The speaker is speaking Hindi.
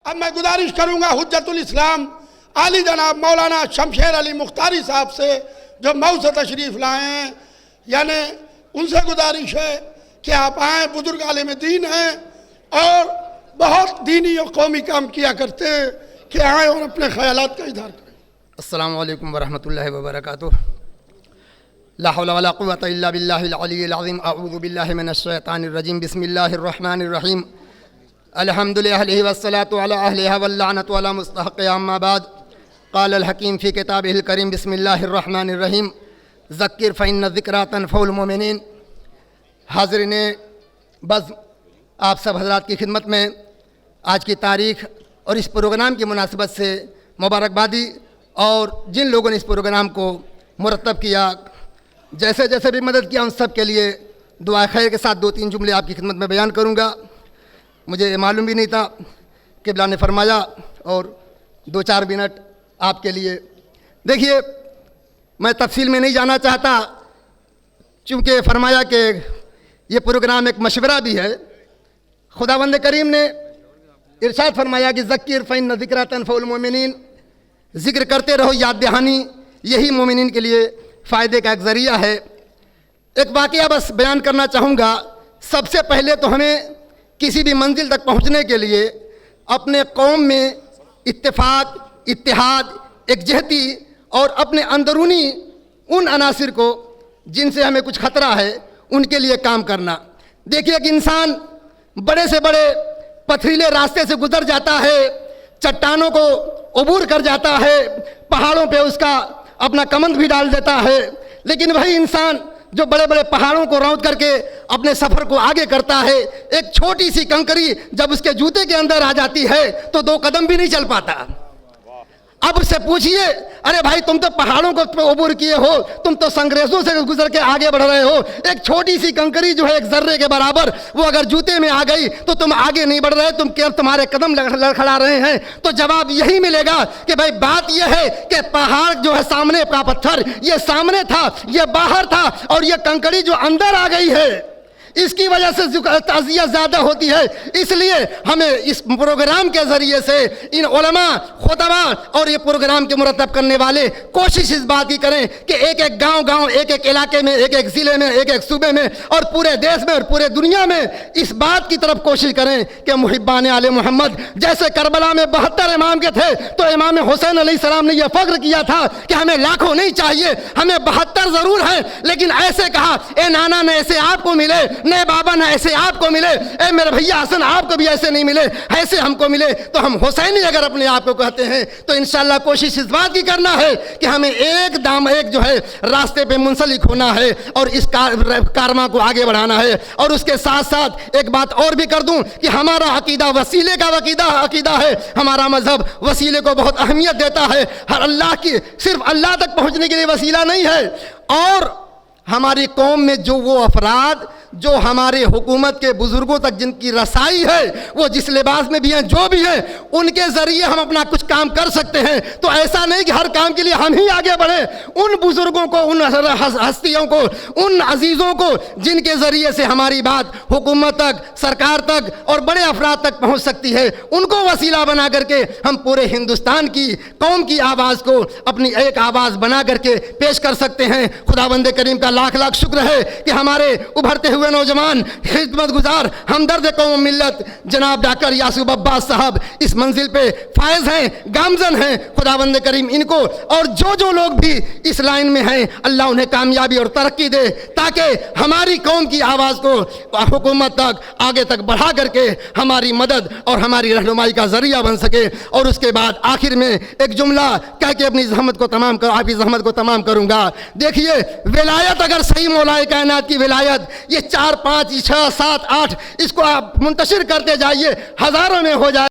अब मैं गुजारिश करूंगा हुज्जतुल इस्लाम आली जनाब मौलाना शमशेर अली मुख्तारी साहब से जो मऊ से तशरीफ़ लाए हैं, यानी उनसे गुजारिश है कि आप आएँ। बुजुर्ग आलिम दीन हैं और बहुत दीनी और कौमी काम किया करते हैं कि आएँ और अपने ख्यालात का इजहार करें। अस्सलामु अलैकुम वरहमतुल्लाहि वबरकातुह। ला हौला वला कुव्वता इल्ला बिल्लाहिल अलिय्यिल अज़ीम। अऊज़ु बिल्लाहि मिनश शैतानिर रजीम। बिस्मिल्लाहिर रहमानिर रहीम। अल्हम्दुलिल्लाहि अहलिही वस्सलातु अला अहलिहा वल्लअनतु अला मुस्तहक़्क़ि अम्मा बाद। क़ाल अल हकीम फ़ी किताबिहिल करीम। बिस्मिल्लाहिर रहमानिर रहीम। ज़क्किर फ़इन्न ज़िक्रा तनफ़उल मोमिनीन। हाज़रीन बस आप सब हज़रात की खिदमत में आज की तारीख़ और इस प्रोग्राम की मुनासिबत से मुबारकबादी और जिन लोगों ने इस प्रोग्राम को मुरतब किया, जैसे जैसे भी मदद किया, उन सब के लिए दुआ खैर के साथ दो तीन जुमले आपकी खिदमत में बयान करूँगा। मुझे मालूम भी नहीं था, क़िबला ने फरमाया और दो चार मिनट आपके लिए। देखिए, मैं तफसील में नहीं जाना चाहता, चूँकि फरमाया कि ये प्रोग्राम एक मशवरा भी है। खुदावंद करीम ने इरशाद फरमाया कि ज़क्किर फ़इन्न ज़िक्रा तनफ़उल मोमिनीन। ज़िक्र करते रहो, याद दहानी यही मोमिनीन के लिए फ़ायदे का एक ज़रिया है। एक वाक़या बस बयान करना चाहूँगा। सबसे पहले तो हमें किसी भी मंजिल तक पहुँचने के लिए अपने कौम में इत्तेफाक, इत्तेहाद, एकजहती और अपने अंदरूनी उन अनासिर को जिनसे हमें कुछ ख़तरा है, उनके लिए काम करना। देखिए कि इंसान बड़े से बड़े पथरीले रास्ते से गुजर जाता है, चट्टानों को अबूर कर जाता है, पहाड़ों पे उसका अपना कमंद भी डाल देता है, लेकिन वही इंसान जो बड़े बड़े पहाड़ों को रौंद करके अपने सफ़र को आगे करता है, एक छोटी सी कंकरी जब उसके जूते के अंदर आ जाती है तो दो कदम भी नहीं चल पाता। अब उससे पूछिए, अरे भाई तुम तो पहाड़ों को अबूर किए हो, तुम तो संघर्षों से गुजर के आगे बढ़ रहे हो, एक छोटी सी कंकरी जो है एक जर्रे के बराबर, वो अगर जूते में आ गई तो तुम आगे नहीं बढ़ रहे, तुम क्या तुम्हारे कदम लड़खड़ा रहे हैं। तो जवाब यही मिलेगा कि भाई बात यह है कि पहाड़ जो है सामने का पत्थर, ये सामने था, ये बाहर था, और ये कंकरी जो अंदर आ गई है, इसकी वजह से ताज़िया ज़्यादा होती है। इसलिए हमें इस प्रोग्राम के ज़रिए से इन उलमा, खुतबा और ये प्रोग्राम के मुरतब करने वाले कोशिश इस बात की करें कि एक एक गांव, एक एक इलाके में, एक एक ज़िले में, एक एक सूबे में और पूरे देश में और पूरे दुनिया में इस बात की तरफ कोशिश करें कि मुहिब्बान आले मोहम्मद, जैसे करबला में 72 इमाम के थे, तो इमाम हुसैन अलैहिस्सलाम ने यह फ़ख्र किया था कि हमें लाखों नहीं चाहिए, हमें 72 ज़रूर हैं, लेकिन ऐसे कहा, ए नाना ने ऐसे आपको मिले, ने बाबा ना ऐसे आपको मिले, ए मेरे भैया हसन आपको भी ऐसे नहीं मिले, ऐसे हमको मिले। तो हम हुसैनी अगर अपने आप को कहते हैं तो इंशाअल्लाह कोशिश इस बात की करना है कि हमें एक जो है रास्ते पे मुंसलिक होना है और इस कारवां को आगे बढ़ाना है। और उसके साथ साथ एक बात और भी कर दूं कि हमारा अकीदा वसीले का अकीदा है। हमारा मजहब वसीले को बहुत अहमियत देता है। हर अल्लाह की सिर्फ अल्लाह तक पहुंचने के लिए वसीला नहीं है। और हमारी कौम में जो वो अफराद जो हमारे हुकूमत के बुजुर्गों तक जिनकी रसाई है, वो जिस लिबास में भी हैं, जो भी हैं, उनके ज़रिए हम अपना कुछ काम कर सकते हैं। तो ऐसा नहीं कि हर काम के लिए हम ही आगे बढ़ें। उन बुजुर्गों को, उन हस्तियों को, उन अजीज़ों को जिनके ज़रिए से हमारी बात हुकूमत तक, सरकार तक और बड़े अफराद तक पहुँच सकती है, उनको वसीला बना करके हम पूरे हिंदुस्तान की कौम की आवाज़ को अपनी एक आवाज़ बना करके पेश कर सकते हैं। खुदावंद करीम का लाख लाख शुक्र है कि हमारे उभरते हुए नौजवान, खिदमत गुजार, हमदर्द कौम मिल्लत जनाब डॉक्टर यासूब अब्बास साहब इस मंजिल पे फायज हैं, गामजन हैं। खुदावंद करीम इनको और जो लोग भी इस लाइन में हैं, अल्लाह उन्हें कामयाबी और तरक्की दे, ताकि हमारी कौम की आवाज़ को हुकूमत तक आगे तक बढ़ा करके हमारी मदद और हमारी रहनुमाई का ज़रिया बन सके। और उसके बाद आखिर में एक जुमला कह के अपनी ज़हमत को तमाम करूँगा। देखिए, विलायत अगर सही मौलाए कायनात की विलायत, ये 4, 5, 6, 7, 8 इसको आप मुंतशिर करते जाइए, हज़ारों में हो जाए।